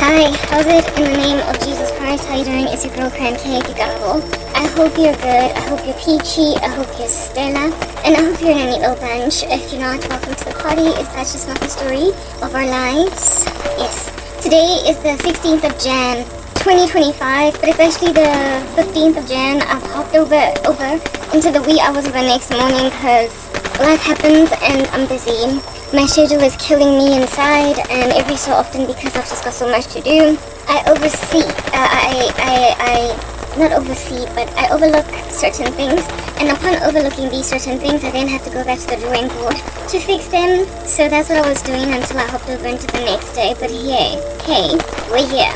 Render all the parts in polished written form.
Hi, how's it in the name of Jesus Christ? How you doing? It's your girl Karabo. I hope you're good, I hope you're peachy, I hope you're stellar, and I hope you're in a neat little bunch. If you're not, welcome to the party. If that's just not the story of our lives. Yes, today is the 16th of Jan 2025, but it's actually the 15th of Jan. I've hopped over into the wee hours of the next morning because life happens and I'm busy. My schedule is killing me inside, and every so often, because I've just got so much to do, I overlook certain things, and upon overlooking these certain things, I then have to go back to the drawing board to fix them. So that's what I was doing until I hopped over into the next day. But hey, we're here.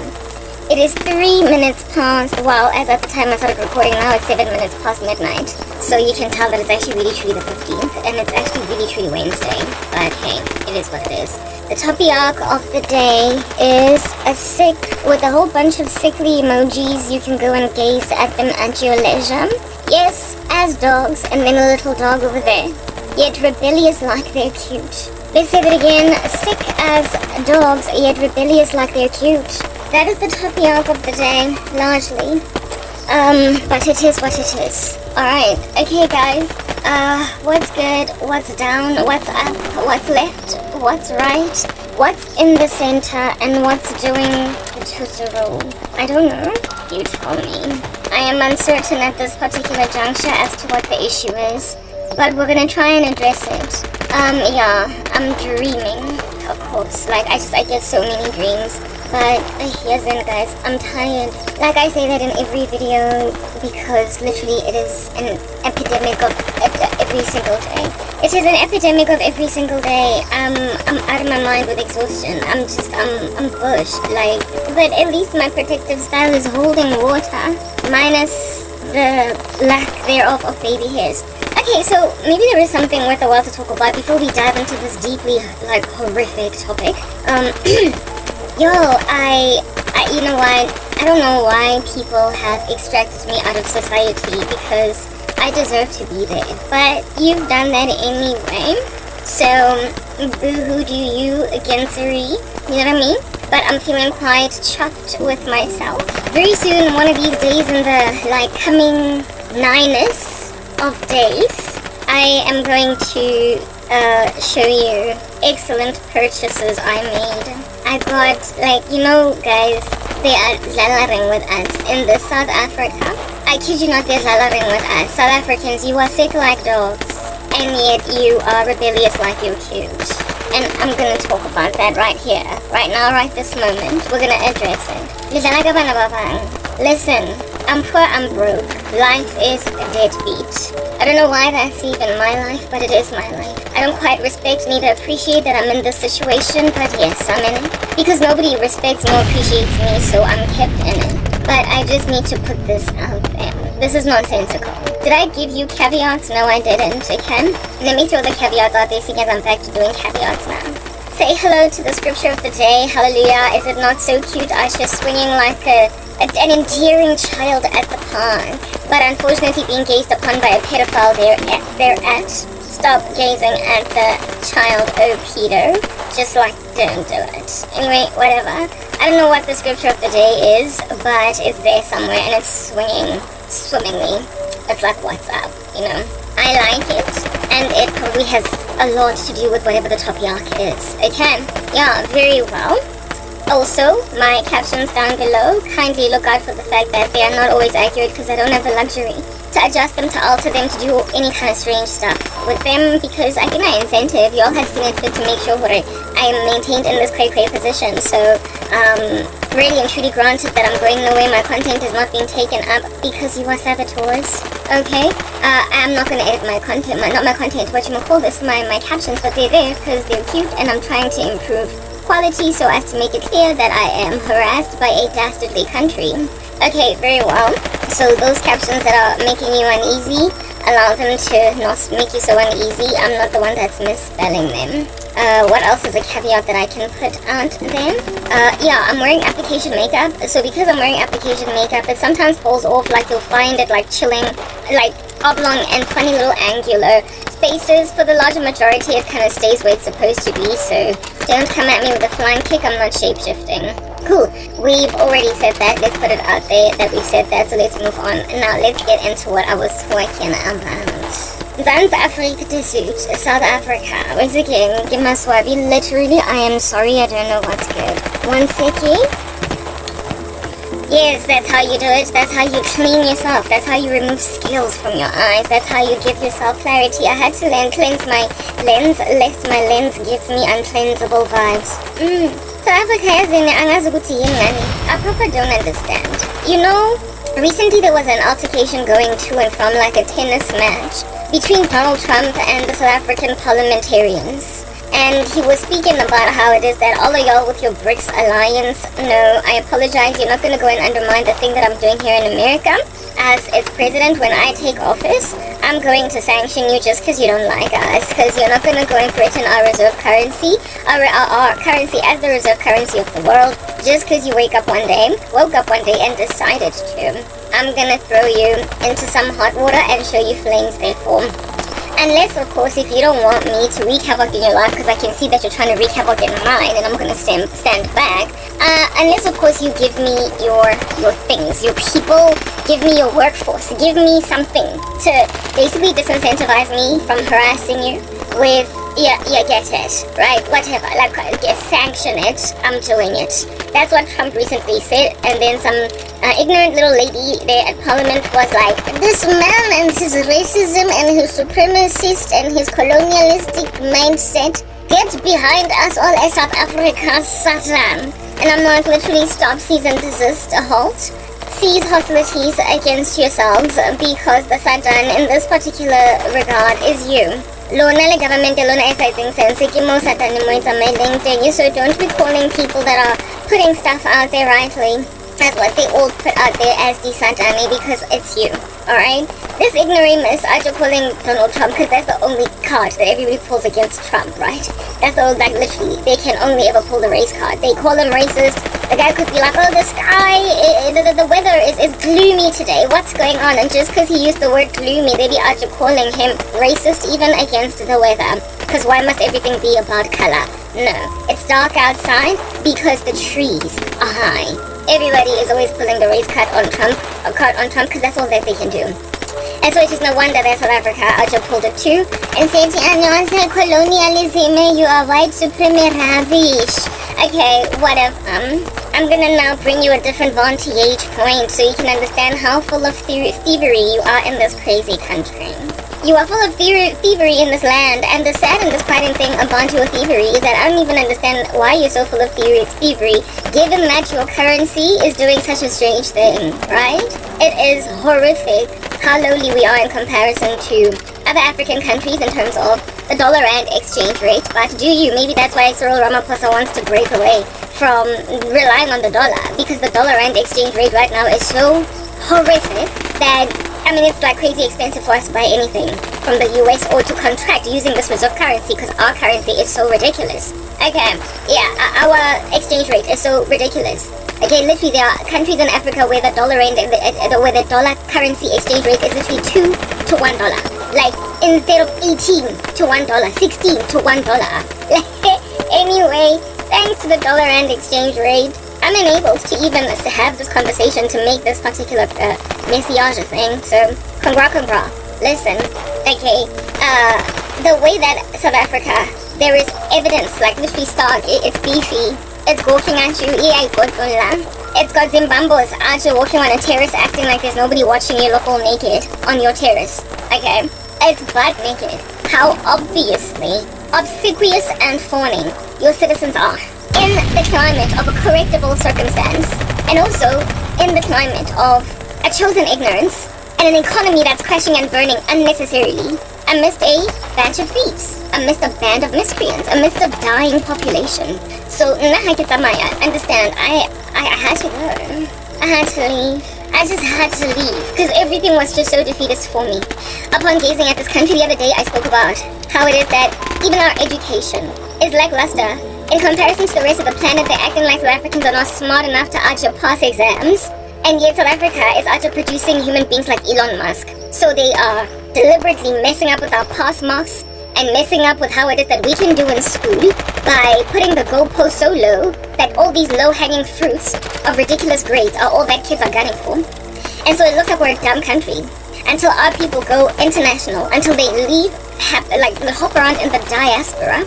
It is 3 minutes past, well, as at the time I started recording, now it's 7 minutes past midnight. So you can tell that it's actually really truly the 15th, and it's actually really truly Wednesday. But hey, it is what it is. The topic of the day is a sick, with a whole bunch of sickly emojis. You can go and gaze at them at your leisure. Yes, as dogs, and then a little dog over there. Yet rebellious like they're cute. Let's say that again, sick as dogs, yet rebellious like they're cute. That is the topic of the day, largely. But it is what it is. Alright, okay guys. What's good? What's down? What's up? What's left? What's right? What's in the center? And what's doing the tootoo? I don't know. You tell me. I am uncertain at this particular juncture as to what the issue is. But we're gonna try and address it. Yeah, I'm dreaming, of course. Like, I get so many dreams. But here's in, guys, I'm tired. Like I say that in every video because literally it is an epidemic of every single day. It is an epidemic of every single day. I'm out of my mind with exhaustion. I'm bushed. Like, but at least my protective style is holding water, minus the lack thereof of baby hairs. Okay, so maybe there is something worth a while to talk about before we dive into this deeply, like, horrific topic. Yo, you know what, I don't know why people have extracted me out of society because I deserve to be there, but you've done that anyway, so boo-hoo do you againstery, you know what I mean? But I'm feeling quite chuffed with myself. Very soon, one of these days in the, like, coming 9-ness of days, I am going to show you excellent purchases I made. I got, like, you know, guys, they are lalaring with us in the South Africa. I kid you not, they're lalaring with us. South Africans, you are sick like dogs, and yet you are rebellious like you're cute. And I'm gonna talk about that right here, right now, right this moment. We're gonna address it. Listen, I'm poor, I'm broke. Life is a deadbeat. I don't know why that's even my life, but it is my life. I don't quite respect neither appreciate that I'm in this situation, but yes, I'm in it. Because nobody respects nor appreciates me, so I'm kept in it. But I just need to put this out there. This is nonsensical. Did I give you caveats? No, I didn't. Okay? Let me throw the caveats out there, seeing as I'm back to doing caveats now. Say hello to the scripture of the day. Hallelujah. Is it not so cute? Usher swinging like an endearing child at the park. But unfortunately being gazed upon by a pedophile thereat. Stop gazing at the child, oh Peter. Just like, don't do it. Anyway, whatever. I don't know what the scripture of the day is, but it's there somewhere and it's swinging swimmingly. It's like, what's up, you know? I like it, and it probably has a lot to do with whatever the topic is. Okay? Yeah, very well. Also, my captions down below, kindly look out for the fact that they are not always accurate because I don't have the luxury to adjust them, to alter them, to do any kind of strange stuff with them because I get my incentive. Y'all have seen it fit to make sure that I am maintained in this cray position. So, really and truly granted that I'm going nowhere, my content is not being taken up because you are saboteurs. Okay? I'm not going to edit my content, not my content, what you might call this, my captions, but they're there because they're cute and I'm trying to improve quality so as to make it clear that I am harassed by a dastardly country. Okay, very well. So those captions that are making you uneasy, allow them to not make you so uneasy. I'm not the one that's misspelling them. What else is a caveat that I can put out there? Yeah, I'm wearing application makeup. So because I'm wearing application makeup, it sometimes falls off, like you'll find it like chilling, like oblong and funny little angular spaces. For the larger majority, it kind of stays where it's supposed to be, so don't come at me with a flying kick. I'm not shape-shifting. Cool. We've already said that. Let's put it out there that we've said that, so let's move on. Now let's get into what I was talking about. South Africa suit, South Africa. Once again, give my swabby. Literally, I am sorry, I don't know what's good. One second. Yes, that's how you do it. That's how you clean yourself. That's how you remove scales from your eyes. That's how you give yourself clarity. I had to then cleanse my lens, lest my lens gives me uncleansable vibes. South Africa is in I proper don't understand. You know, recently there was an altercation going to and from, like a tennis match between Donald Trump and the South African parliamentarians. And he was speaking about how it is that all of y'all with your BRICS alliance, no, I apologize, you're not going to go and undermine the thing that I'm doing here in America. As its president, when I take office, I'm going to sanction you just because you don't like us, because you're not going to go and threaten our reserve currency, our currency as the reserve currency of the world, just because you woke up one day and decided to. I'm going to throw you into some hot water and show you flames therefore. Unless, of course, if you don't want me to wreak havoc in your life, because I can see that you're trying to wreak havoc in mine, and I'm going to stand back. Unless, of course, you give me your things, your people, give me your workforce, give me something to basically disincentivize me from harassing you with, yeah, get it, right? Whatever, like, sanction it, I'm doing it. That's what Trump recently said, and then some ignorant little lady there at Parliament was like, this man and his racism and his supremacist and his colonialistic mindset, get behind us all as South Africa, Satan. And I'm like, literally stop, cease and desist, a halt. Cease hostilities against yourselves, because the Satan in this particular regard is you. Lona le government lona exciting sense mo Satan mo it's so don't be calling people that are putting stuff out there rightly as what they all put out there as the Satani, because it's you. Alright? This ignoramus are just calling Donald Trump because that's the only card that everybody pulls against Trump, right? That's the like literally they can only ever pull the race card. They call him racist. The guy could be like, oh, the sky, the weather is gloomy today. What's going on? And just because he used the word gloomy, they be out calling him racist even against the weather. Because why must everything be about color? No, it's dark outside because the trees are high. Everybody is always pulling the race card on Trump, because that's all that they can do. And so it is no wonder that South Africa also pulled it too and said, colonialism, you are white supremacy rubbish. Okay, whatever. I'm gonna now bring you a different vantage point so you can understand how full of thievery you are in this crazy country. You are full of thievery in this land, and the sad and disquieting thing about your thievery is that I don't even understand why you're so full of thievery, given that your currency is doing such a strange thing, right? It is horrific how lowly we are in comparison to other African countries in terms of the dollar and exchange rate, but do you? Maybe that's why Cyril Ramaphosa wants to break away from relying on the dollar, because the dollar and exchange rate right now is so horrific that I mean, it's like crazy expensive for us to buy anything from the US or to contract using this reserve currency because our currency is so ridiculous. Okay, yeah, our exchange rate is so ridiculous. Okay, literally there are countries in Africa where the dollar and where the dollar currency exchange rate is literally 2 to $1. Like instead of 18 to $1, 16 to $1. Anyway, thanks to the dollar and exchange rate, I'm enabled to even have this conversation to make this particular message thing. So, congra. Listen, okay, the way that South Africa, there is evidence, like literally stark, it's beefy, it's walking at you, it's got Zimbabweans actually walking on a terrace acting like there's nobody watching you look all naked on your terrace, okay? It's butt naked. How obviously obsequious and fawning your citizens are. In the climate of a correctable circumstance, and also in the climate of a chosen ignorance, and an economy that's crashing and burning unnecessarily, amidst a batch of thieves, amidst a band of miscreants, amidst a dying population. So, understand, I had to go. I had to leave. I just had to leave, because everything was just so defeatist for me. Upon gazing at this country the other day, I spoke about how it is that even our education is lackluster. In comparison to the rest of the planet, they're acting like South Africans are not smart enough to actually pass exams. And yet South Africa is out of producing human beings like Elon Musk. So they are deliberately messing up with our pass marks and messing up with how it is that we can do in school by putting the goalpost so low that all these low-hanging fruits of ridiculous grades are all that kids are gunning for. And so it looks like we're a dumb country until our people go international, until they leave, hop around in the diaspora,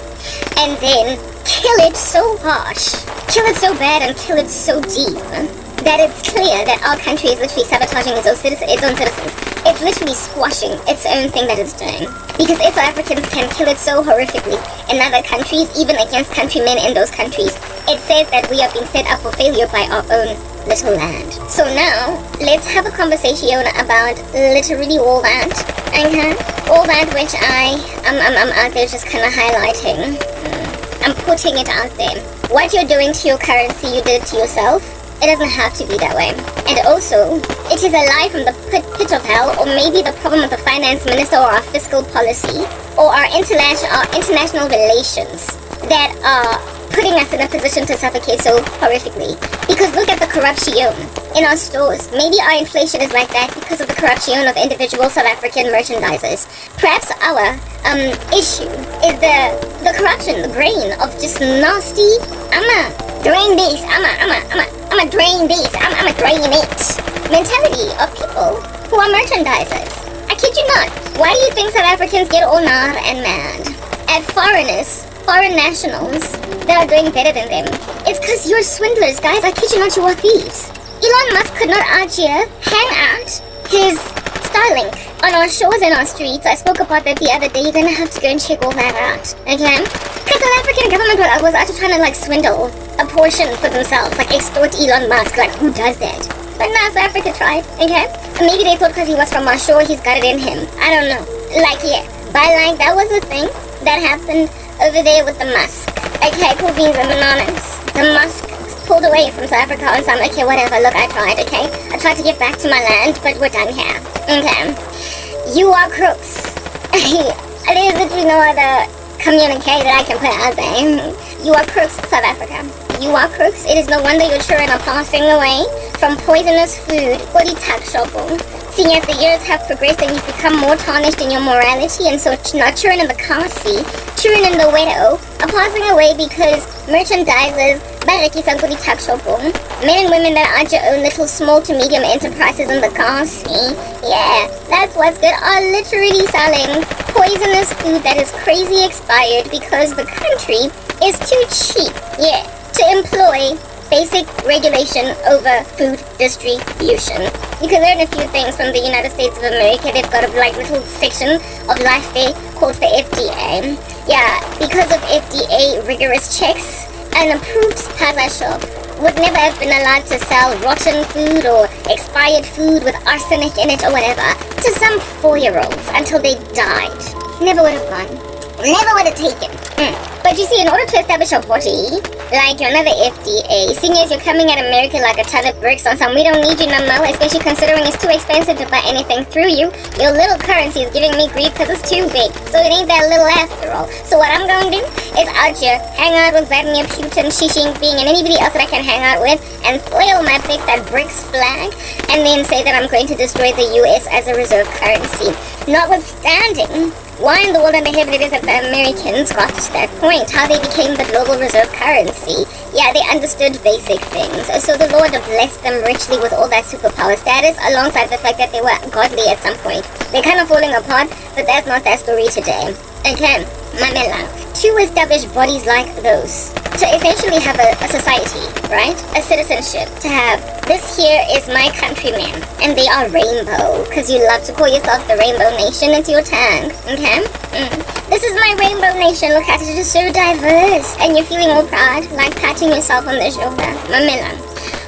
and then kill it so harsh, kill it so bad, and kill it so deep that it's clear that our country is literally sabotaging its own citizens. It's literally squashing its own thing that it's doing. Because if South Africans can kill it so horrifically in other countries, even against countrymen in those countries, it says that we are being set up for failure by our own little land. So now, let's have a conversation about literally all that, okay? All that which I'm out there just kind of highlighting. I'm putting it out there. What you're doing to your currency, you did it to yourself. It doesn't have to be that way. And also, it is a lie from the pit of hell, or maybe the problem with the finance minister or our fiscal policy, or our international relations that are putting us in a position to suffocate so horrifically. Because look at the corruption in our stores. Maybe our inflation is like that because of the corruption of individual South African merchandisers. Perhaps our issue is the corruption, the grain of just nasty, I'ma drain this, I'ma drain this, I'ma drain it mentality of people who are merchandisers. I kid you not. Why do you think South Africans get all nar and mad at foreign nationals that are doing better than them? It's because you're swindlers, guys. I kid you not, you are thieves. Elon Musk could not out here hang out his Starlink on our shores and our streets. I spoke about that the other day. You're gonna have to go and check all that out, okay? Because South African government was out trying to swindle a portion for themselves, extort Elon Musk. Who does that? But now South Africa tried, okay? And maybe they thought because he was from our shore, he's got it in him. I don't know. But that was the thing that happened over there with the Musk. Okay, cool beans and bananas. The Musk pulled away from South Africa and said, okay, whatever, look, I tried, okay? I tried to get back to my land, but we're done here, okay? You are crooks. There's literally no other communique that I can put out there. You are crooks, South Africa. You are crooks. It is no wonder your children are passing away from poisonous food, body tax shopping. Seeing as the years have progressed and you've become more tarnished in your morality, and so not children in the Kasi, children in the widow, are passing away because merchandisers, men and women that are your own little small to medium enterprises in the Kasi, yeah, that's what's good, are literally selling poisonous food that is crazy expired because the country is too cheap, yeah, to employ basic regulation over food distribution. You can learn a few things from the United States of America. They've got a little section of life there called the FDA. Yeah, because of FDA rigorous checks, an approved spaza shop would never have been allowed to sell rotten food or expired food with arsenic in it or whatever to some 4-year-olds until they died. Never would have gone. Never would have taken. But you see, in order to establish a body, like another FDA, seeing as you're coming at America like a ton of bricks on some, we don't need you no more, especially considering it's too expensive to buy anything through you. Your little currency is giving me grief because it's too big, so it ain't that little after all. So what I'm going to do is out here, hang out with Vladimir Putin, Xi Jinping, and anybody else that I can hang out with, and flail my big that BRICS flag, and then say that I'm going to destroy the US as a reserve currency. Notwithstanding why in the world and the heaven it is that the Americans got to that point, how they became the global reserve currency. Yeah, they understood basic things. So the Lord blessed them richly with all that superpower status, alongside the fact that they were godly at some point. They're kind of falling apart, but that's not that story today. Okay, Mamela, to establish bodies like those, to essentially have a society, right? A citizenship, to have, this here is my countrymen, and they are rainbow, because you love to call yourself the Rainbow Nation, it's your tag, okay? This is my Rainbow Nation, look at it, it's just so diverse, and you're feeling all proud, like patting yourself on the shoulder. Mamela,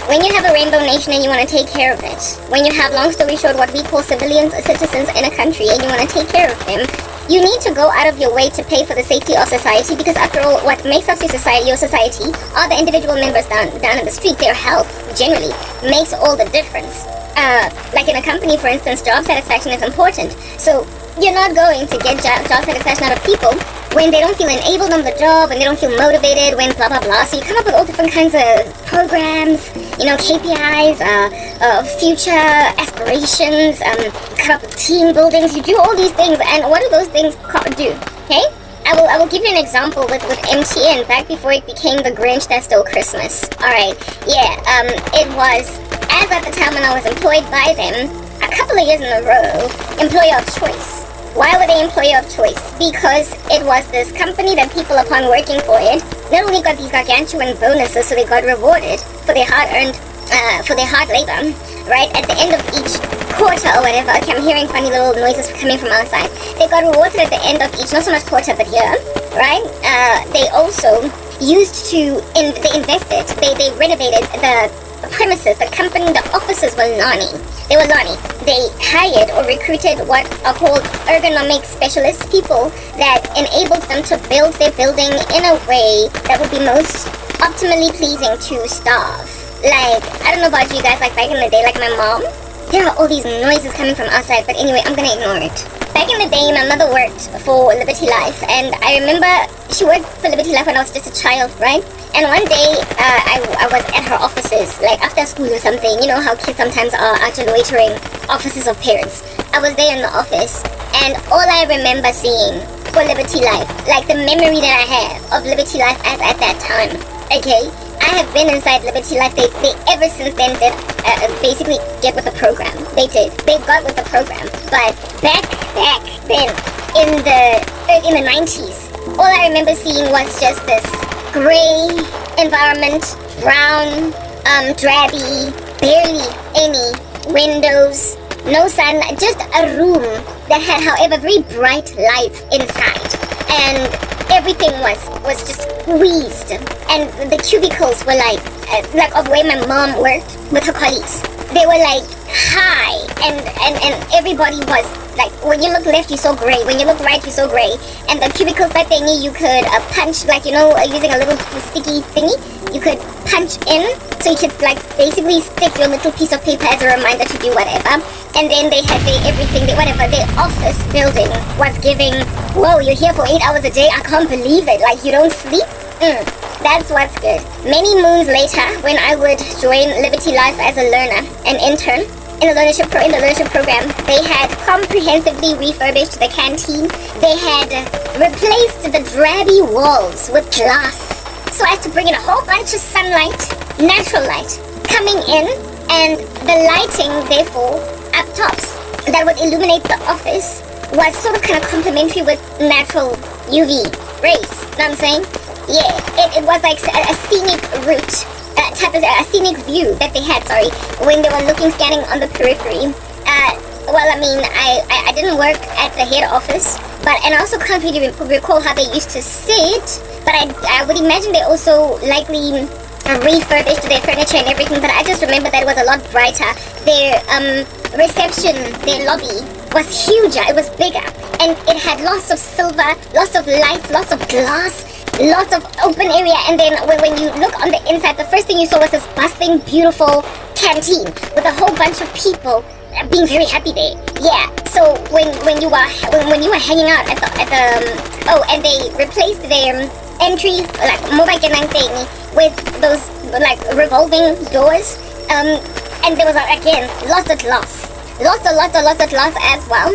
when you have a Rainbow Nation and you want to take care of it, when you have, long story short, what we call citizens in a country, and you want to take care of them, you need to go out of your way to pay for the safety of society, because after all, what makes up your society are the individual members down in the street. Their health generally makes all the difference. Like in a company, for instance, job satisfaction is important. So you're not going to get job satisfaction out of people when they don't feel enabled on the job, when they don't feel motivated, when blah blah blah. So you come up with all different kinds of programs KPIs, future aspirations, come up with team buildings. You do all these things, and what do those things do? Okay, I will give you an example with MTN back before it became the Grinch that stole Christmas. All right, it was, as at the time when I was employed by them, a couple of years in a row, employer of choice. Why were they employer of choice? Because it was this company that people, upon working for it, not only got these gargantuan bonuses, so they got rewarded for their hard-earned, for their hard labor, right? At the end of each quarter or whatever, okay, I'm hearing funny little noises coming from outside. They got rewarded at the end of each, not so much quarter, but year, right? They also used to, they invested, they renovated the premises, the company, the offices were Lani. They were Lani. They hired or recruited what are called ergonomic specialists, people that enabled them to build their building in a way that would be most optimally pleasing to staff. Like, I don't know about you guys, like back in the day, like my mom, there are all these noises coming from outside, but anyway, I'm gonna ignore it. Back in the day, my mother worked for Liberty Life, and I remember she worked for Liberty Life when I was just a child, right? And one day, I was at her offices, like after school or something. You know how kids sometimes are out loitering offices of parents. I was there in the office, and all I remember seeing for Liberty Life, like the memory that I have of Liberty Life as at that time, okay? I have been inside Liberty Life. They ever since then did basically get with the program. They did. They got with the program. But back then, in the 90s, all I remember seeing was just this gray environment, brown, drabby, barely any windows, no sun, just a room that had, however, very bright lights inside, and everything was just squeezed, and the cubicles were like of where my mom worked with her colleagues. They were like high, and everybody was like, when you look left you saw gray, when you look right you saw gray, and the cubicles that thingy you could punch, like, using a little sticky thingy, you could punch in, so you could like basically stick your little piece of paper as a reminder to do whatever. And then they had their office building was giving, whoa, you're here for 8 hours a day, I can't believe it, like you don't sleep? That's what's good. Many moons later, when I would join Liberty Life as a learner, an intern, in the learnership program, they had comprehensively refurbished the canteen. They had replaced the drabby walls with glass, so as to bring in a whole bunch of sunlight, natural light, coming in, and the lighting, therefore, up tops that would illuminate the office was sort of kind of complementary with natural UV rays. Know what I'm saying? Yeah, it was like a scenic route, a scenic view that they had, when they were scanning on the periphery. Well, I mean, I didn't work at the head office, and I also can't really recall how they used to sit, but I would imagine they also likely refurbished their furniture and everything, but I just remember that it was a lot brighter. Their reception, their lobby was huger, it was bigger, and it had lots of silver, lots of lights, lots of glass, lots of open area, and then when you look on the inside, the first thing you saw was this bustling, beautiful canteen with a whole bunch of people being very happy there. Yeah, so when you were hanging out at the and they replaced their entry, like mobile genang thing, with those like revolving doors, and there was again lots of glass as well,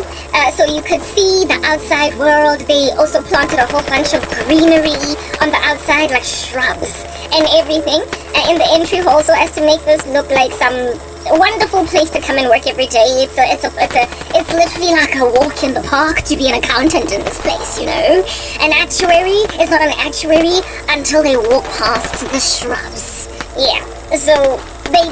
so you could see the outside world. They also planted a whole bunch of greenery on the outside, like shrubs and everything, in the entry hall, so as to make this look like some wonderful place to come and work every day. It's literally like a walk in the park to be an accountant in this place, An actuary is not an actuary until they walk past the shrubs. Yeah, so they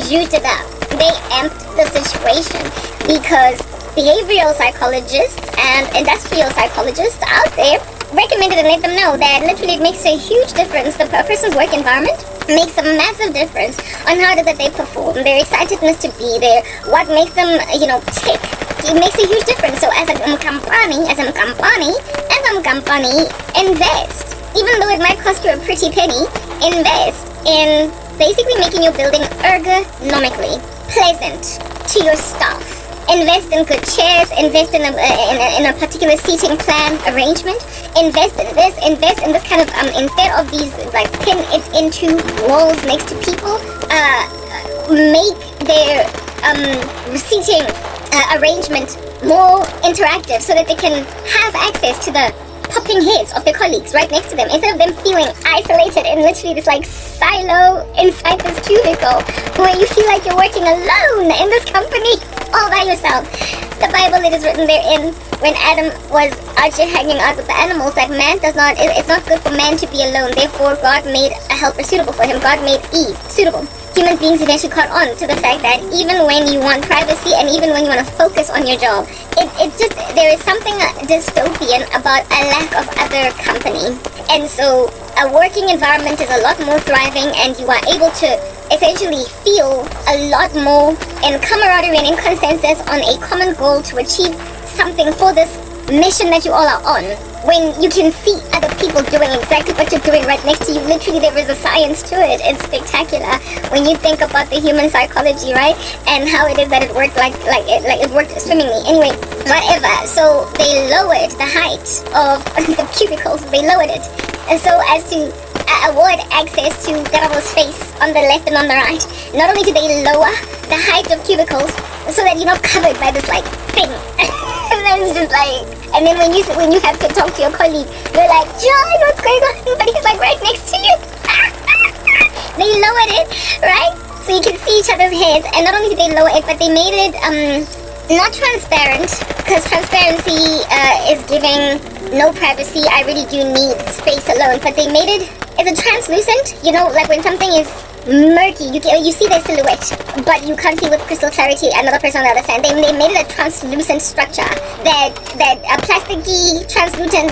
used it up. They amped the situation, because behavioral psychologists and industrial psychologists out there recommended and let them know that literally it makes a huge difference. A person's work environment makes a massive difference on how it is that they perform, their excitedness to be there, what makes them, tick. It makes a huge difference. So as a company, invest. Even though it might cost you a pretty penny, invest in basically making your building ergonomically pleasant to your staff. Invest in good chairs, invest in a particular seating plan arrangement, invest in this kind of, instead of these, like, pin it into walls next to people, make their seating arrangement more interactive so that they can have access to the popping heads of their colleagues right next to them, instead of them feeling isolated in literally this like silo inside this cubicle where you feel like you're working alone in this company all by yourself. The Bible, it is written therein, when Adam was out here hanging out with the animals, that it's not good for man to be alone. Therefore, God made a helper suitable for him. God made Eve suitable. Human beings eventually caught on to the fact that even when you want privacy and even when you want to focus on your job, there is something dystopian about a lack of other company. And so a working environment is a lot more thriving, and you are able to essentially feel a lot more in camaraderie and in consensus on a common goal to achieve something for this mission that you all are on, when you can see other people doing exactly what you're doing right next to you. Literally, there is a science to it. It's spectacular when you think about the human psychology, right? And how it is that it worked like it worked swimmingly. Anyway, whatever. So they lowered the height of the cubicles. They lowered it, and so as to award access to Karabo's face on the left and on the right. Not only did they lower the height of cubicles so that you're not covered by this like thing. And then it's just like, and then when you have to talk to your colleague, you're like, John, what's going on? But he's like right next to you. They lowered it, right? So you can see each other's heads. And not only did they lower it, but they made it not transparent, because transparency is giving no privacy. I really do need space alone. But they made it, it's a translucent, you know, like when something is murky, you see their silhouette, but you can't see with crystal clarity another person on the other side. They made it a translucent structure, that a plasticky translucent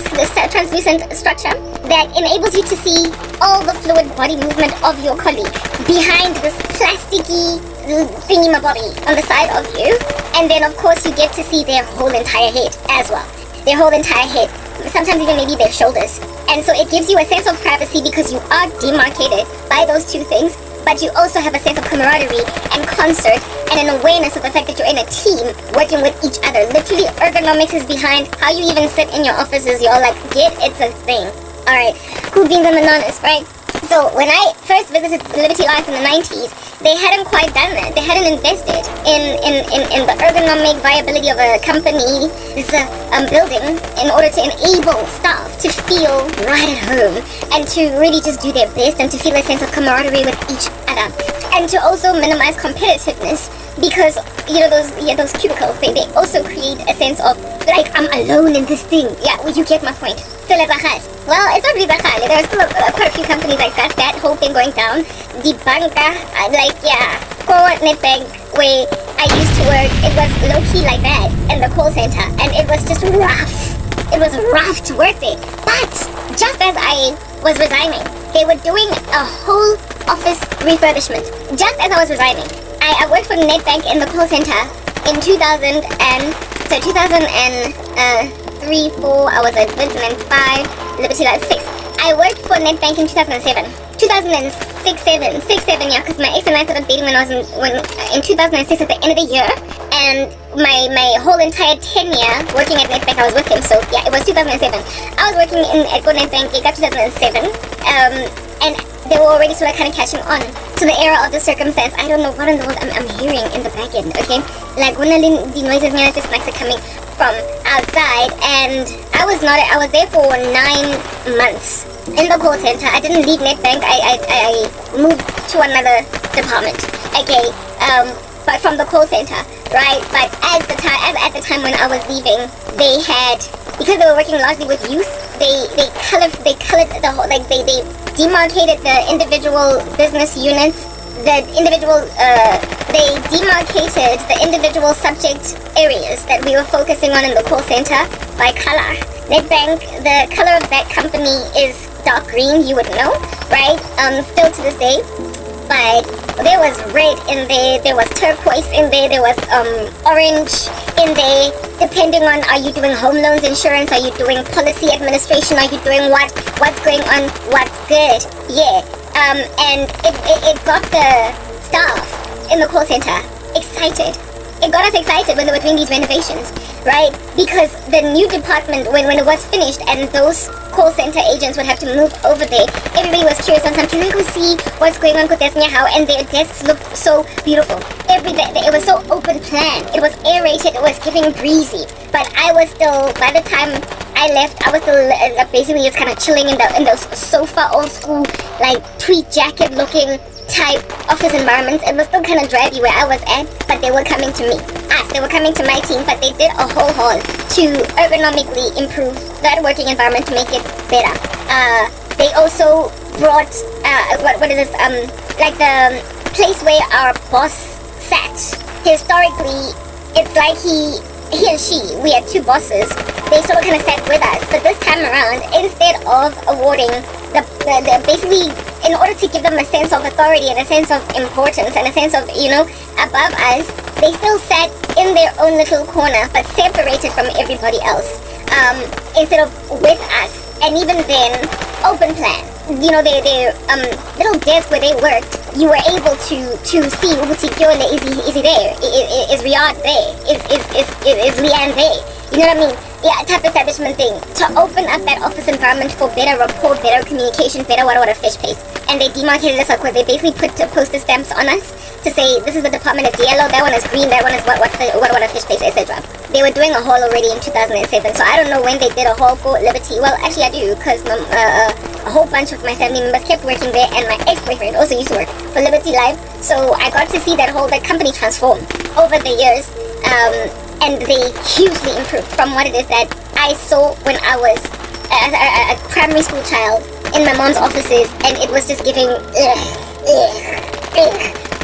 structure that enables you to see all the fluid body movement of your colleague behind this plasticky thingy-mabobby on the side of you. And then of course you get to see their whole entire head as well. Their whole entire head. Sometimes even maybe their shoulders. And so it gives you a sense of privacy because you are demarcated by those two things, but you also have a sense of camaraderie and concert and an awareness of the fact that you're in a team working with each other. Literally, ergonomics is behind how you even sit in your offices. You're like, it's a thing. Alright, cool beans and bananas, right? So when I first visited Liberty Life in the 90s, they hadn't quite done that. They hadn't invested in the ergonomic viability of a company, this building, in order to enable staff to feel right at home and to really just do their best and to feel a sense of camaraderie with each other, and to also minimize competitiveness, because those cubicles, they also create a sense of like, I'm alone in this thing. Yeah, well, you get my point. Still as a hut. Well, it's not really that high. There are still quite a few companies like that whole thing going down. The banka, Core Netbank, where I used to work, it was low-key like that in the call center, and it was just rough. It was rough to work there. But just as I was resigning, they were doing a whole office refurbishment. Just as I was resigning, I worked for Netbank in the call center in 2003, 4, I was at Vincent and 5, Liberty Life 6. I worked for Netbank in 2007. 2006, 7, yeah, because my ex and I started dating in 2006 at the end of the year, and my whole entire tenure working at Netbank, I was with him. So yeah, it was 2007. I was working at Netbank. It got 2007, and they were already sort of kind of catching on to the era of the circumstance. I don't know what in the world I'm hearing in the back end. Okay, like when the noises near just like coming from outside, and I was there for 9 months in the call center. I didn't leave Netbank. I moved to another department. Okay, but from the call center, right? But at the time when I was leaving, they had, because they were working largely with youth, they colored the whole, like they demarcated the individual business units. They demarcated the individual subject areas that we were focusing on in the call center by color. Netbank, the color of that company is dark green, you would know, right? Still to this day. But there was red in there, there was turquoise in there, there was orange in there, depending on, are you doing home loans insurance, are you doing policy administration, are you doing what's going on, what's good, yeah. And it got the staff in the call center excited it got us excited when they were doing these renovations, right? Because the new department, when it was finished and those call center agents would have to move over there, everybody was curious on some, can I go see what's going on with this how? And their desks looked so beautiful. It was so open plan. It was aerated. It was giving breezy. But I was still, by the time I left, I was still basically just kind of chilling in the sofa, old school, like tweed jacket looking type office environments. It was still kind of drabby where I was at, but they were coming to me. They were coming to my team, but they did a whole haul to ergonomically improve that working environment to make it better. They also brought what is this? Like the place where our boss sat. Historically, it's like he and she, we had two bosses. They sort of kind of sat with us, but this time around, instead of awarding the basically, in order to give them a sense of authority and a sense of importance and a sense of, above us, they still sat in their own little corner, but separated from everybody else, instead of with us. And even then, open plan. Their little desk where they worked, you were able to see is he there? Is Riyadh there? Is Leanne there? You know what I mean? Yeah, type establishment thing. To open up that office environment for better rapport, better communication, better what a fish paste. And they demarcated us because they basically put poster stamps on us to say this is the department, it's yellow, that one is green, that one is what a fish paste, etc. They were doing a haul already in 2007, so I don't know when they did a haul for Liberty. Well, actually I do, because a whole bunch of my family members kept working there, and my ex-boyfriend also used to work for Liberty Live, so I got to see that company transform over the years, and they hugely improved from what it is that I saw when I was a primary school child in my mom's offices, and it was just giving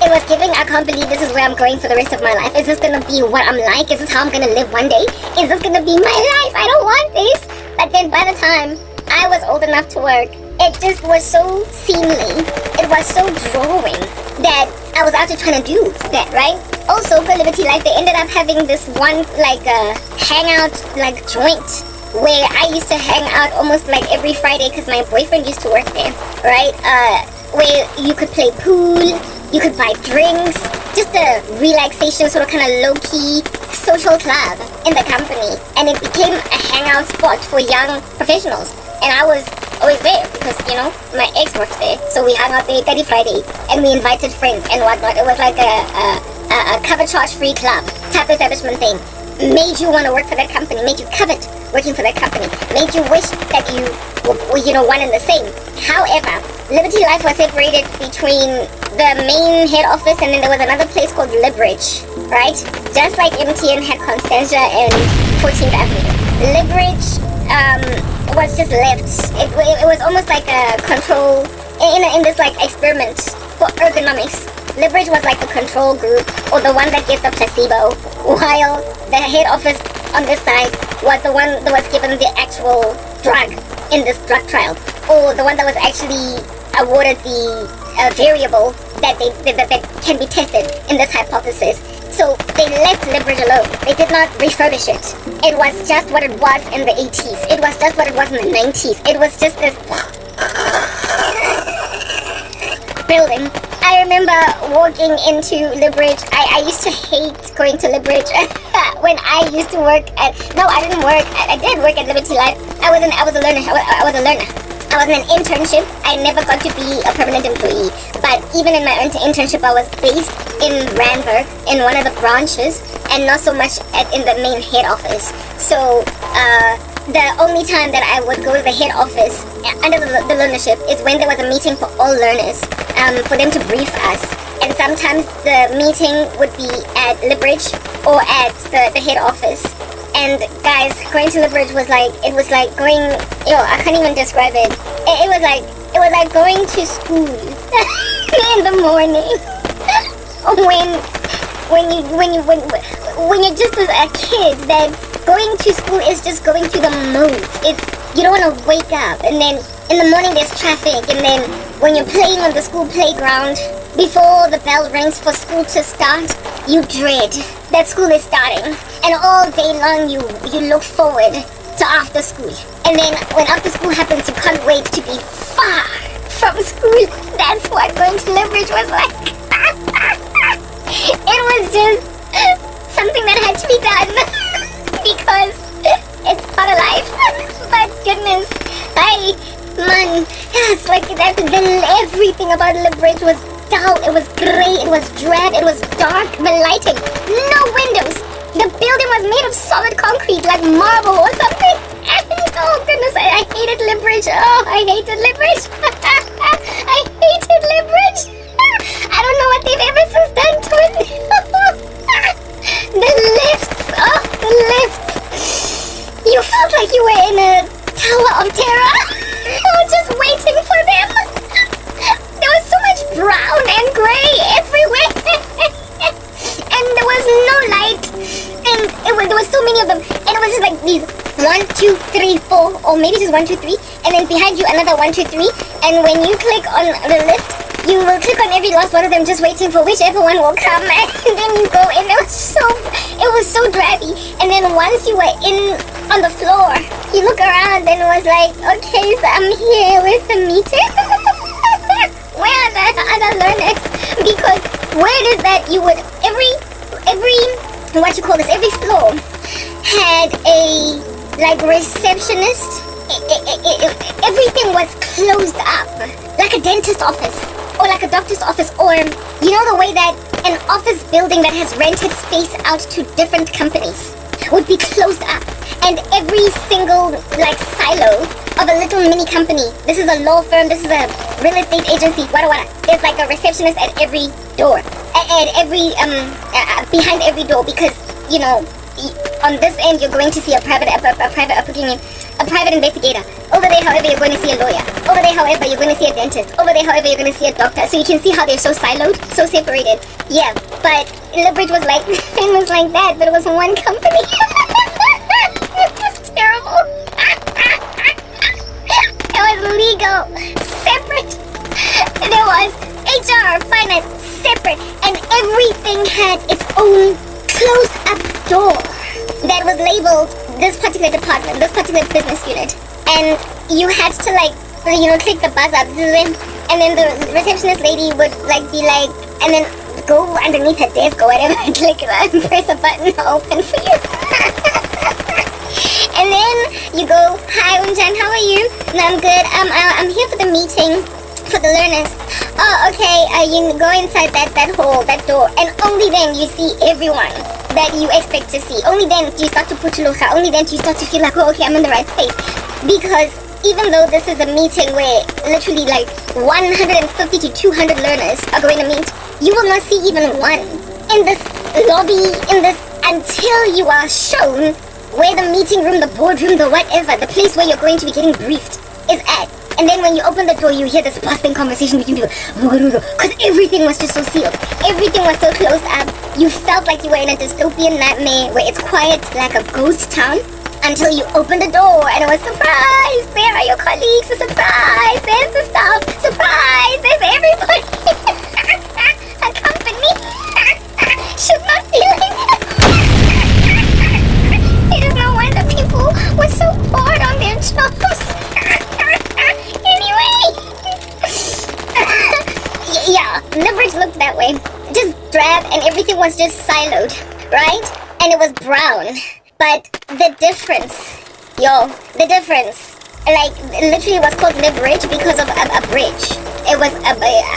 it was giving, I can't believe this is where I'm going for the rest of my life. Is this gonna be what I'm like? Is this how I'm gonna live one day? Is this gonna be my life? I don't want this. But then by the time I was old enough to work, it just was so seemly, it was so drawing that I was out there trying to do that, right? Also, for Liberty Life, they ended up having this one hangout joint where I used to hang out almost like every Friday because my boyfriend used to work there, right? Where you could play pool, you could buy drinks, just a relaxation sort of kind of low-key social club in the company. And it became a hangout spot for young professionals. And I was always there because, my ex works there. So we hung out there every Friday and we invited friends and whatnot. It was like a cover charge free club type establishment thing. Made you want to work for that company, made you covet working for that company, made you wish that you were one and the same. However, Liberty Life was separated between the main head office and then there was another place called Libridge, right? Just like MTN had Constantia and 14th Avenue. Libridge was just left. It was almost like a control in this experiment for ergonomics. Libridge was like the control group or the one that gets the placebo, while the head office on this side was the one that was given the actual drug in this drug trial, or the one that was actually awarded the variable that can be tested in this hypothesis. So they left Libridge alone. They did not refurbish it. It was just what it was in the 80s. It was just what it was in the 90s. It was just this building. I remember walking into Libridge. I used to hate going to Libridge when I used to work at. No, I didn't work. I did work at Liberty Life. I was a learner. I was a learner. I was in an internship. I never got to be a permanent employee. But even in my internship, I was based in Randburg in one of the branches, and not so much in the main head office. So the only time that I would go to the head office under the learnership is when there was a meeting for all learners, for them to brief us. And sometimes the meeting would be at Libridge or at the head office. And guys, going to Libridge was like going, I can't even describe it. It was like going to school in the morning. when you're just a kid, that going to school is just going through the modes. You don't want to wake up, and then in the morning there's traffic, and then when you're playing on the school playground, before the bell rings for school to start, you dread that school is starting, and all day long you look forward to after school. And then when after school happens, you can't wait to be far from school. That's what going to Libridge was like. It was just everything about Liberage was dull, it was grey, it was drab, it was dark, the lighting, no windows. The building was made of solid concrete, like marble or something. Oh goodness, I hated Liberage. Oh, I hated Liberage. I hated Liberage. I don't know what they've ever since done to it. The lifts, oh, the lifts. You felt like you were in a tower of terror. I was just waiting for them. There was so much brown and gray everywhere. And there was no light. And there was so many of them. And it was just like these 1, 2, 3, 4, or maybe just 1, 2, 3. And then behind you another 1, 2, 3. And when you click on the lift, you will click on every last one of them, just waiting for whichever one will come. And then you go in. It was so drabby. And then once you were in on the floor, you look around and it was like, okay, so I'm here. Where's the meeting? Where are the other learners? Because word is that you would every every floor had a like receptionist. Everything was closed up, like a dentist office or like a doctor's office, or you know the way that an office building that has rented space out to different companies would be closed up, and every single like silo of a little mini company. This is a law firm, this is a real estate agency, wada. There's like a receptionist at every door, at every behind every door, because you know on this end you're going to see a private investigator. Over there, however, you're going to see a lawyer. Over there, however, you're going to see a dentist. Over there, however, you're going to see a doctor. So you can see how they're so siloed, so separated. Yeah, but Liberage was like it was like that, but it was one company. It was terrible. It was legal, separate. There was HR, finance, separate, and everything had its own closed-up door that was labeled this particular department, this particular business unit, and you had to like, you know, click the buzzer, and then the receptionist lady would like be like, and then go underneath her desk or whatever, and click it and press a button to open for you. And then you go, hi Unjan, how are you? No, I'm good. I'm here for the meeting for the learners. Oh, okay. You go inside that hole, that door, and only then you see everyone that you expect to see. Only then do you start to put your locha. Only then do you start to feel like, oh, okay, I'm in the right place. Because even though this is a meeting where literally like 150 to 200 learners are going to meet, you will not see even one in this lobby, until you are shown where the meeting room, the boardroom, the whatever, the place where you're going to be getting briefed is at. And then when you open the door, you hear this bustling conversation between people. Because everything was just so sealed. Everything was so closed up. You felt like you were in a dystopian nightmare where it's quiet like a ghost town until you open the door and it was, surprise, there are your colleagues. Surprise, there's the staff. Surprise, there's everybody. A company should not be like that. It is no wonder people were so bored on their jobs. Yeah, Liberage looked that way. Just drab, and everything was just siloed, right? And it was brown. But the difference, like, literally was called Liberage because of a bridge. It was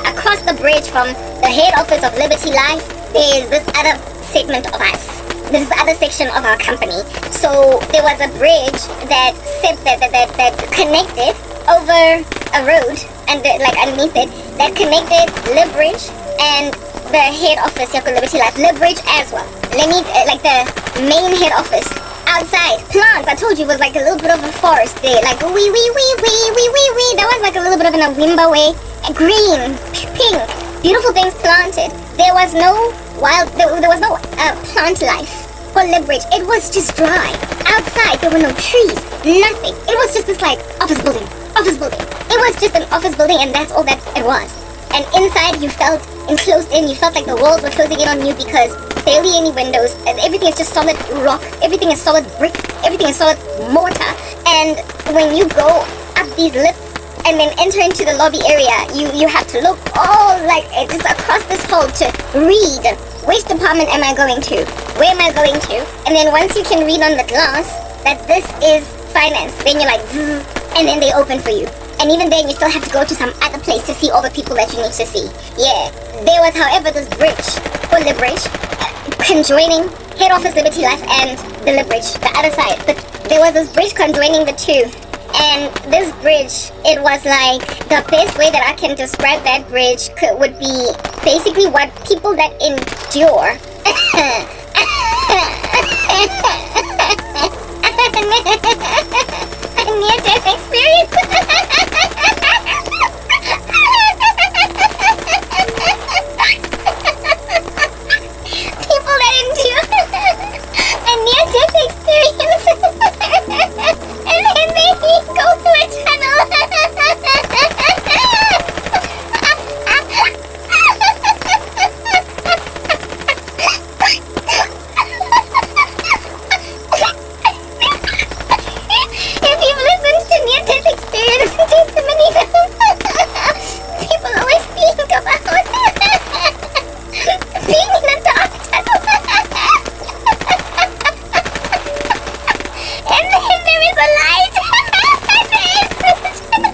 across the bridge from the head office of Liberty Life, there's this other segment of us. This is the other section of our company. So there was a bridge that connected over a road, and like underneath it, that connected Liberage and the head office of Liberty Life. Liberage as well. Like the main head office. Outside, plants, I told you, was like a little bit of a forest there. Like wee. That was like a little bit of an Awimba way. Green, pink, beautiful things planted. There was no plant life for Liberage. It was just dry. Outside, there were no trees, nothing. It was just this like office building. It was just an office building, and that's all that it was. And inside you felt enclosed in, you felt like the walls were closing in on you because barely any windows, and everything is just solid rock, everything is solid brick, everything is solid mortar. And when you go up these lifts and then enter into the lobby area, you have to look all like just across this hall to read, which department am I going to? Where am I going to? And then once you can read on the glass that this is finance, then you're like, zzz, and then they open for you. And even then, you still have to go to some other place to see all the people that you need to see. Yeah, there was, however, this bridge, or the bridge, conjoining head office Liberty Life and the bridge, the other side. But there was this bridge conjoining the two. And this bridge, it was like, the best way that I can describe that bridge would be basically what people that endure a near-death experience. People that endure a near-death experience and then they go through a tunnel. If you've listened to near-death experience testimonies, people always think about being in a dark tunnel. And then there is a light at the end.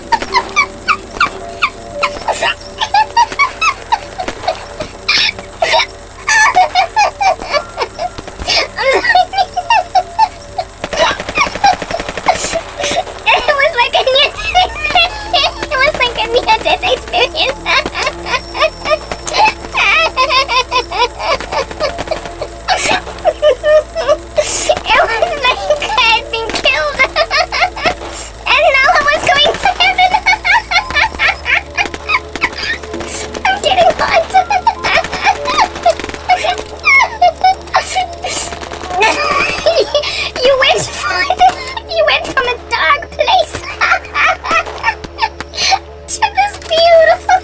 It was like a near-death experience. It was like I had been killed, and now I was going to heaven. I'm getting hot. You went from a dark place to this beautiful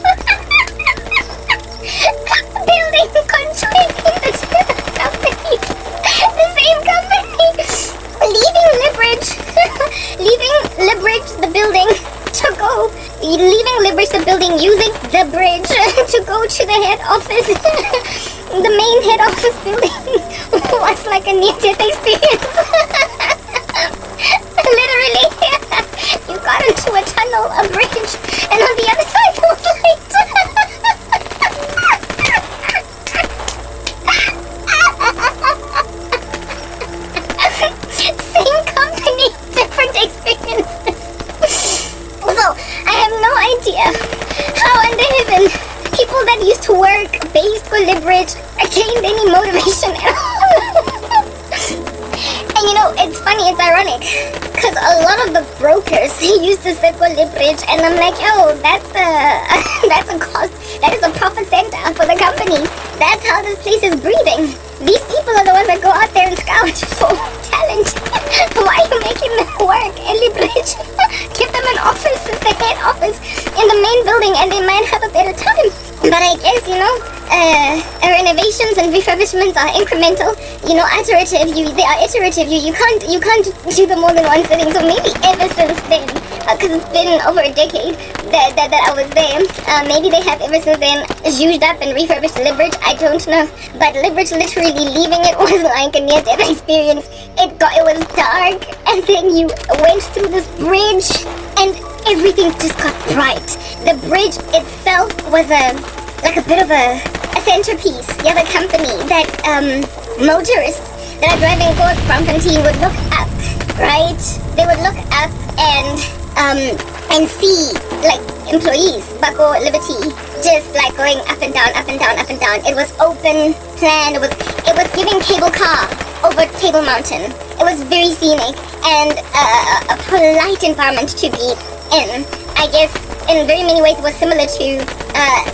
building conjoining the two companies. The same company. Leaving Libridge the building to go. Leaving Libridge the building using the bridge to go to the head office. The main head office building was like a near-death experience. Literally, you got into a tunnel, a bridge, and on the other side there was light. Same company, different experiences. So, I have no idea how under heaven people that used to work based for Libridge gained any motivation at all. And you know, it's funny, it's ironic, because a lot of the brokers used to sit for Libridge, and I'm like, yo, that's a cost, that is a profit center for the company. That's how this place is breathing. These people are the ones that go out there and scout for talent. Why are you making them work at Libridge? Give them an office at the head office in the main building, and they might have a better time. But I guess, you know, renovations and refurbishments are incremental, you know, iterative. They are iterative. You can't do them more than one sitting. So maybe ever since then, because it's been over a decade that I was there, maybe they have ever since then zhuzhed up and refurbished Libridge. I don't know. But Libridge, literally leaving it was like a near-death experience. It was dark, and then you went through this bridge, and everything just got bright. The bridge itself was like a bit of a centerpiece. You have a company that motorists that are driving Gold Braamfontein would look up, right? They would look up and see like employees, Bako Liberty, just like going up and down, up and down, up and down. It was open plan. It was giving cable car over Table Mountain. It was very scenic and a polite environment to be in. I guess in very many ways it was similar to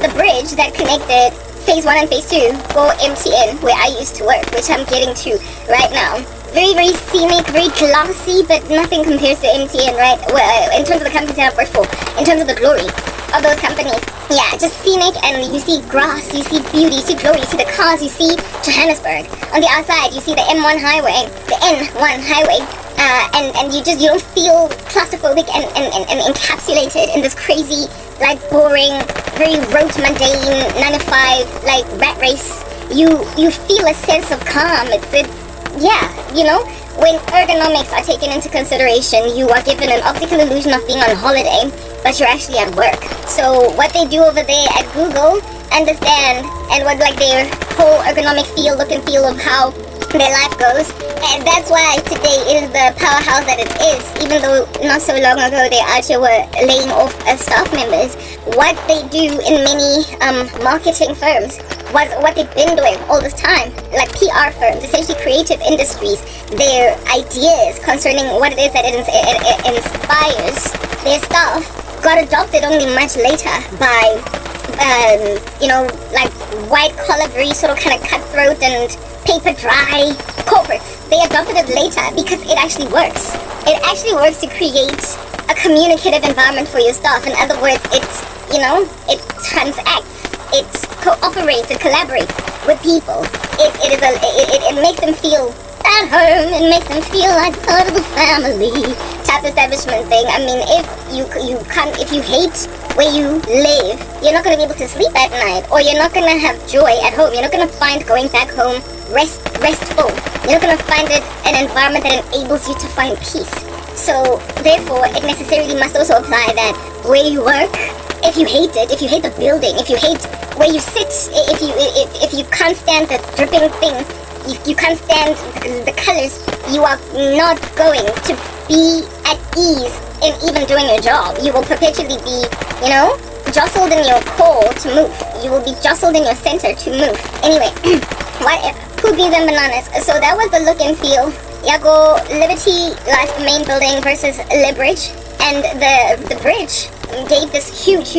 the bridge that connected Phase 1 and Phase 2, Go MTN, where I used to work, which I'm getting to right now. Very, very scenic, very glossy, but nothing compares to MTN, right? Well, in terms of the companies that I've worked for, in terms of the glory of those companies. Yeah, just scenic, and you see grass, you see beauty, you see glory, you see the cars, you see Johannesburg. On the outside, you see the M1 highway, the N1 highway, and you don't feel claustrophobic and encapsulated in this crazy, like, boring, very rote, mundane, 9-to-5, like, rat race. You feel a sense of calm. Yeah, you know, when ergonomics are taken into consideration, you are given an optical illusion of being on holiday. but you're actually at work. So what they do over there at Google, understand, and what like their whole ergonomic feel, look and feel of how their life goes. And that's why today is the powerhouse that it is, even though not so long ago they actually were laying off staff members. What they do in many marketing firms was what they've been doing all this time, like PR firms, essentially creative industries. Their ideas concerning what it is that it inspires their staff got adopted only much later by like white collar, very sort of kind of cutthroat and paper dry corporates. They adopted it later because it actually works. It actually works to create a communicative environment for your staff. In other words, it transacts, it cooperates, it collaborates with people. It makes them feel at home, it makes them feel like part of the family type establishment thing. I mean, if you hate where you live, you're not going to be able to sleep at night, or you're not going to have joy at home. You're not going to find going back home restful. You're not going to find it an environment that enables you to find peace. So therefore, it necessarily must also apply that where you work, if you hate it, if you hate the building, if you hate where you sit, if you can't stand the dripping thing, you can't stand the colors, you are not going to be at ease in even doing your job. You will perpetually be, jostled in your core to move. You will be jostled in your center to move. Anyway, whatever. Cookies and bananas. So that was the look and feel. Yago Liberty Life, the main building, versus Libridge. And the bridge gave this huge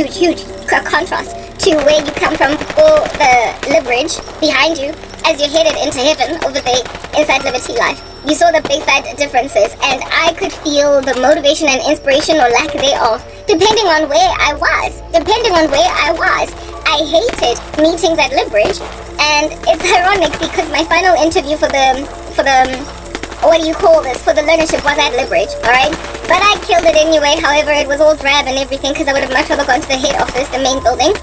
contrast to where you come from, or the Libridge behind you as you're headed into heaven over there inside Liberty Life. You saw the big fat differences, and I could feel the motivation and inspiration or lack thereof depending on where I was. I hated meetings at Libridge, and it's ironic because my final interview for the what do you call this, for the learnership was at Libridge, alright? But I killed it anyway. However, it was all drab and everything because I would have much rather gone to the head office, the main building.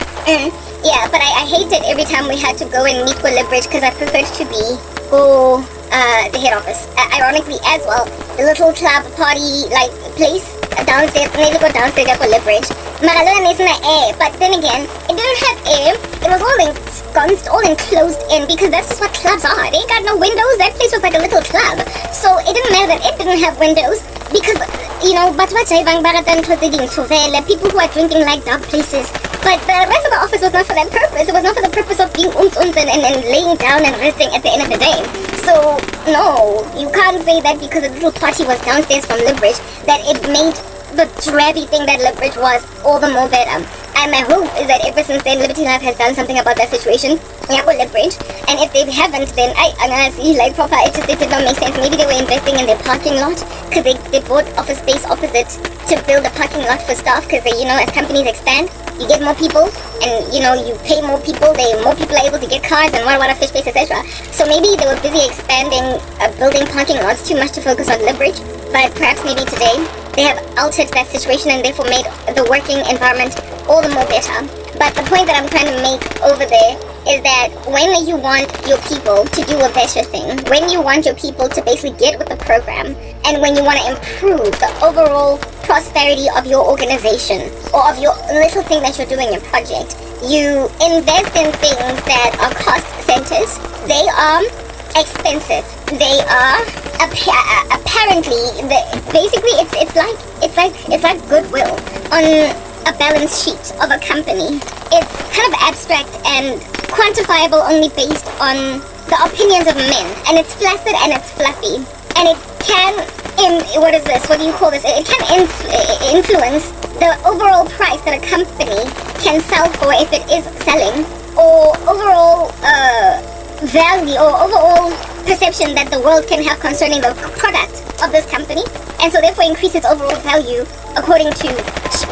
Yeah, but I hated every time we had to go and meet with Libridge because I preferred to be the head office. Ironically as well, the little club party like place downstairs, maybe go downstairs at Libridge. Magalona isn't the air, but then again, it didn't have air. It was all ensconced, all enclosed in, because that's just what clubs are. They ain't got no windows. That place was like a little club. So it didn't matter that it didn't have windows, because, but people who are drinking like dog places. But the rest of the office was not for that purpose. It was not for the purpose of being and laying down and resting at the end of the day. So, no, you can't say that because a little party was downstairs from Libridge, that it made the drabby thing that Libridge was all the more better. And my hope is that ever since then, Liberty Life has done something about that situation. Yeah, with Libridge. And if they haven't, then I'm gonna see like proper. It did not make sense. Maybe they were investing in their parking lot because they bought office space opposite to build a parking lot for staff. Because as companies expand, you get more people, and you pay more people. More people are able to get cars and water, fish space, etc. So maybe they were busy expanding, building parking lots too much to focus on Libridge. But perhaps maybe today they have altered that situation and therefore made the working environment all the more better. But the point that I'm trying to make over there is that when you want your people to do a better thing, when you want your people to basically get with the program, and when you want to improve the overall prosperity of your organization or of your little thing that you're doing, your project, you invest in things that are cost centers. They are expensive. They are apparently basically it's like goodwill on a balance sheet of a company. It's kind of abstract and quantifiable only based on the opinions of men, and it's flaccid and it's fluffy, and it can it can influence the overall price that a company can sell for if it is selling, or overall value or overall perception that the world can have concerning the product of this company, and so therefore increase its overall value according to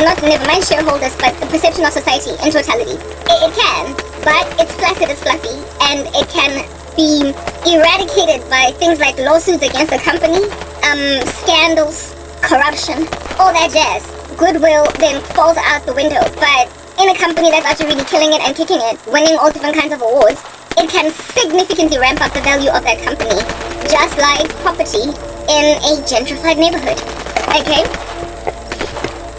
never mind shareholders, but the perception of society in totality. It can, but it's flaccid, it's fluffy, and it can be eradicated by things like lawsuits against the company, scandals, corruption, all that jazz. Goodwill then falls out the window. But in a company that's actually really killing it and kicking it, winning all different kinds of awards, it can significantly ramp up the value of that company, just like property in a gentrified neighborhood. Okay?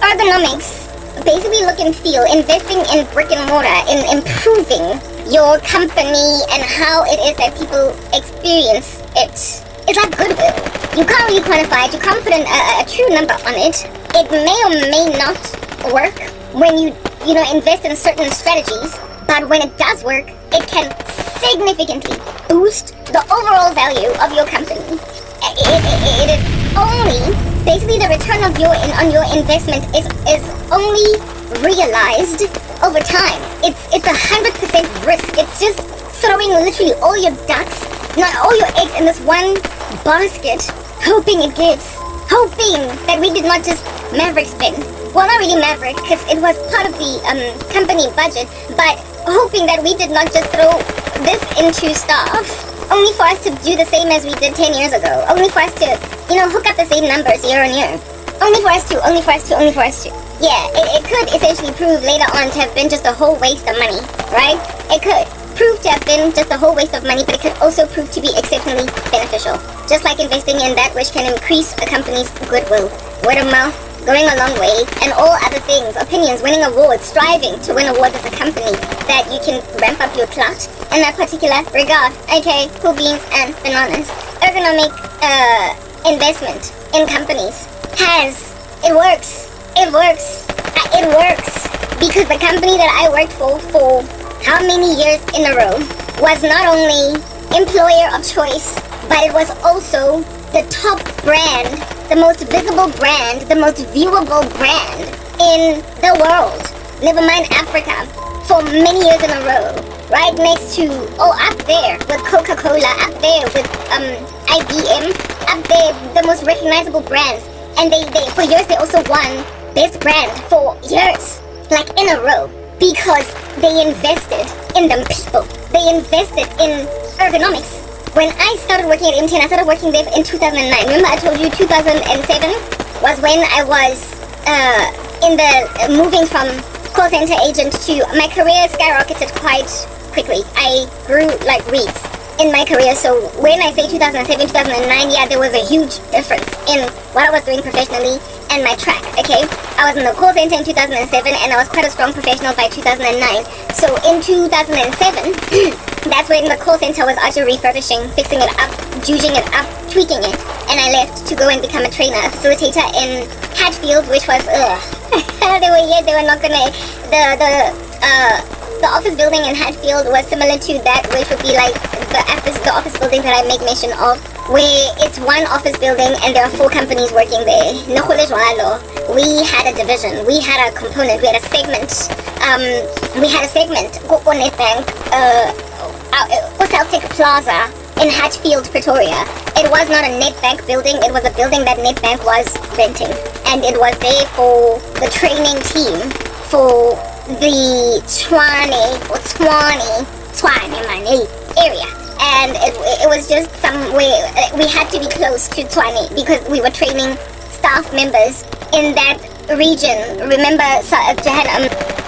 Ergonomics basically look and feel, investing in brick and mortar, in improving your company and how it is that people experience it. It's like goodwill. You can't really quantify it. You can't put a true number on it. It may or may not work when you invest in certain strategies, but when it does work, it can significantly boost the overall value of your company. It is only, basically the return of on your investment is only realized over time. It's 100% risk. It's just throwing literally all your ducks, not all your eggs in this one basket, hoping it gives. Hoping that we did not just maverick spin. Well, not really maverick, because it was part of the company budget, but hoping that we did not just throw this into staff, only for us to do the same as we did 10 years ago. Only for us to, hook up the same numbers year on year. Only for us to. Yeah, it could essentially prove later on to have been just a whole waste of money, right? It could prove to have been just a whole waste of money, but it could also prove to be exceptionally beneficial. Just like investing in that which can increase a company's goodwill, word of mouth, going a long way, and all other things, opinions, winning awards, striving to win awards as a company, that you can ramp up your clout in that particular regard. Okay, cool beans and bananas. Ergonomic investment in companies it works. Because the company that I worked for how many years in a row was not only employer of choice, but it was also the top brand, the most visible brand, the most viewable brand in the world, never mind Africa, for many years in a row, right next to, up there with Coca-Cola, up there with IBM, up there, the most recognizable brands. And they for years they also won best brand for years, like in a row, because they invested in them people. They invested in ergonomics. When I started working at MTN, I started working there in 2009. Remember I told you 2007 was when I was moving from call center agent to, my career skyrocketed quite quickly. I grew like reeds in my career. So when I say 2007, 2009, yeah, there was a huge difference in what I was doing professionally and my track, okay? I was in the call center in 2007 and I was quite a strong professional by 2009. So in 2007, that's when the call center was actually refurbishing, fixing it up, juging it up, tweaking it. And I left to go and become a trainer, a facilitator in Hatfield, which was, they were not gonna, the office building in Hatfield was similar to that, which would be like the office buildings that I make mention of, where it's one office building and there are 4 companies working there. We had a division, we had a component, we had a segment, Go Nedbank, Celtic Plaza in Hatfield, Pretoria. It was not a Nedbank building, it was a building that Nedbank was renting. And it was there for the training team for the Tshwane area. And it was just somewhere, we had to be close to Tshwane because we were training staff members in that region. Remember,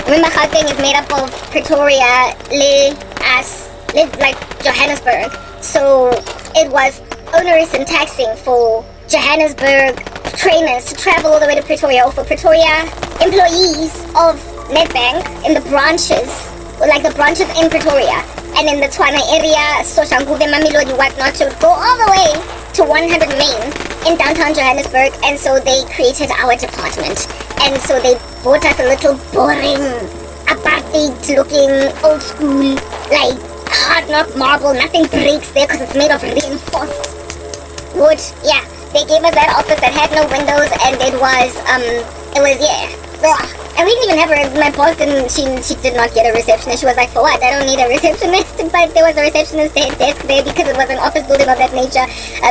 Gauteng is made up of Pretoria, like Johannesburg. So it was onerous and taxing for Johannesburg trainers to travel all the way to Pretoria, or for Pretoria employees of Nedbank in the branches, like the branches in Pretoria and in the Tshwane area, Soshanguve, Mamelodi, whatnot, to go all the way to 100 Main in downtown Johannesburg. And so they created our department, and so they bought us a little boring, apartheid looking, old school, like hard knock marble, nothing breaks there because it's made of reinforced wood. Yeah, they gave us that office that had no windows, and it was and we didn't even have my boss she did not get a receptionist. She was like, for what? I don't need a receptionist. But there was a receptionist desk there because it was an office building of that nature.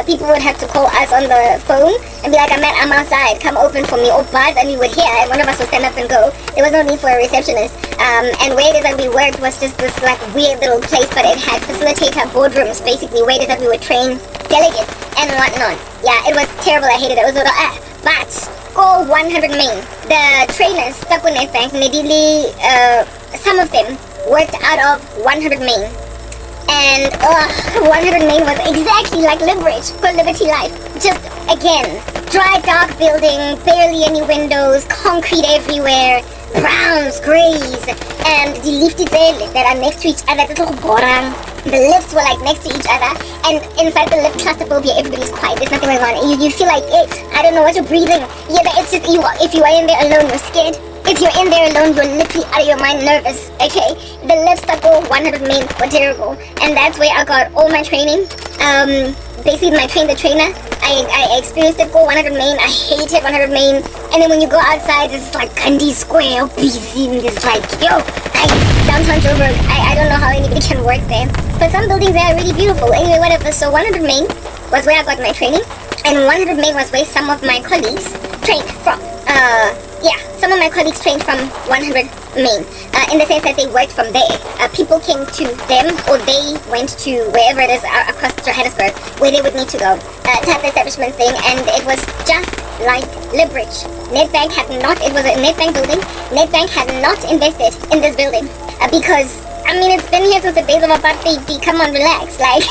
People would have to call us on the phone and be like, I'm outside, come open for me, or buzz, and we would hear, and one of us would stand up and go. There was no need for a receptionist. And where it is that we worked was just this like weird little place, but it had facilitator boardrooms, basically, where it is that we would train delegates and whatnot. Yeah, it was terrible. I hated it. It was but go 100 Main. The trainers, Nedbank, some of them worked out of 100 Main. And 100 Main was exactly like Liberty Life. Just, again, dry, dark building, barely any windows, concrete everywhere, browns, greys, and the lifted that are next to each other. The lifts were like next to each other, and inside the lift claustrophobia, everybody's quiet. There's nothing going on. You feel like I don't know what you're breathing. Yeah, it's just you. If you are in there alone, you're scared. If you're in there alone, you're literally out of your mind, nervous. Okay, the lifts that go 100 main were terrible, and that's where I got all my training. Basically my trainer. I experienced it go 100 main. I hated 100 main. And then when you go outside, it's like Gandhi Square, busy, and it's like, downtown Joburg. I don't know how anybody can work there. But some buildings there are really beautiful. Anyway, whatever. So 100 main was where I got my training. And 100 main was where some of my colleagues trained from. Some of my colleagues trained from 100 main. In the sense that they worked from there. People came to them, or they went to wherever it is across Johannesburg, where they would need to go. Type establishment thing, and it was just like Libridge. Nedbank had not, it was a Nedbank building. Nedbank had not invested in this building. Because, I mean, it's been here since the days of about baby. Come on, relax. Like,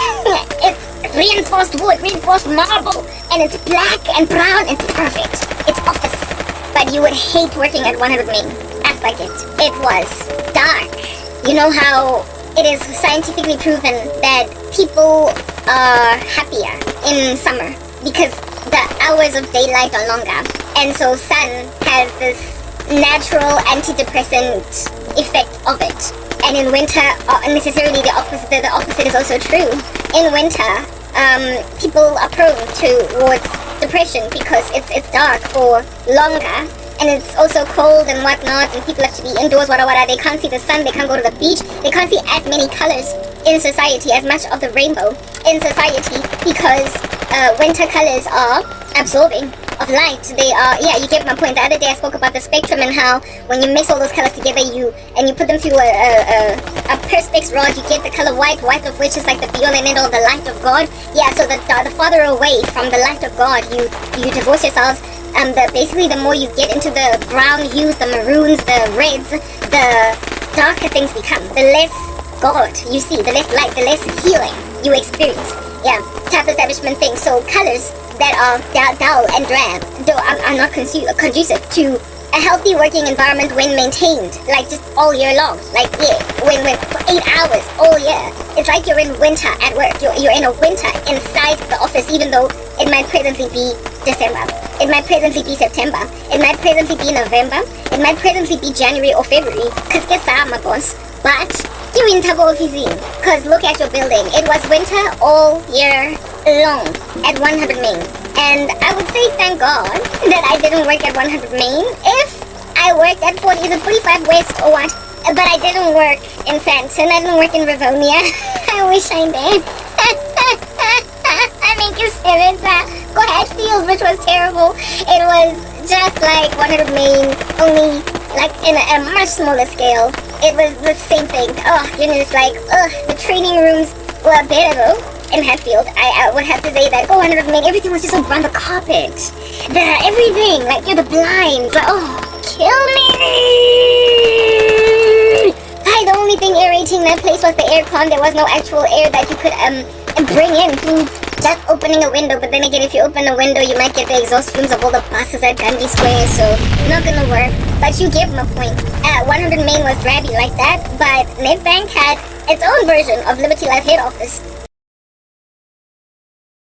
it's reinforced wood, reinforced marble, and it's black and brown. It's perfect. It's office. But you would hate working at 100 main. Act like it. It was dark. You know how it is scientifically proven that people are happier in summer because the hours of daylight are longer, and so sun has this natural antidepressant effect of it. And in winter, necessarily the opposite is also true. In winter, people are prone towards depression because it's dark for longer, and it's also cold and whatnot, and people have to be indoors, they can't see the sun, they can't go to the beach, they can't see as many colors in society, as much of the rainbow in society, because winter colors are absorbing of light. They are, you get my point. The other day I spoke about the spectrum and how when you mix all those colors together, you put them through a perspex rod, you get the color white of which is like the beyond and end all, the light of God. Yeah, so the farther away from the light of God you divorce yourselves, basically the more you get into the brown hues, the maroons, the reds, the darker things become. The less God you see, the less light, the less healing you experience. Yeah, type establishment thing. So colors that are dull and drab are not conducive to a healthy working environment when maintained, like just all year long. Like, when for 8 hours all year. It's like you're in winter at work. You're in a winter inside the office, even though it might presently be December. It might presently be September. It might presently be November. It might presently be January or February. Because guess my boss. But you're in Tabo Ofizine. Because look at your building. It was winter all year long at 100 main. And I would say thank God that I didn't work at 100 main. If I worked at 45 West or what, but I didn't work in Sandton, I didn't work in Rivonia. I wish I did. I make you serious. Go Hatfield, which was terrible. It was just like 100 main, only like in a much smaller scale. It was the same thing. Oh goodness, like, the training rooms were better though. In Hatfield, I would have to say that 100 main, everything was just on the carpet. Everything, like, the blinds, kill me! The only thing aerating that place was the aircon. There was no actual air that you could bring in through just opening a window. But then again, if you open a window, you might get the exhaust fumes of all the buses at Gandhi Square, so not gonna work. But you get my point. 100 main was drabby like that, but Nedbank had its own version of Liberty Life head office.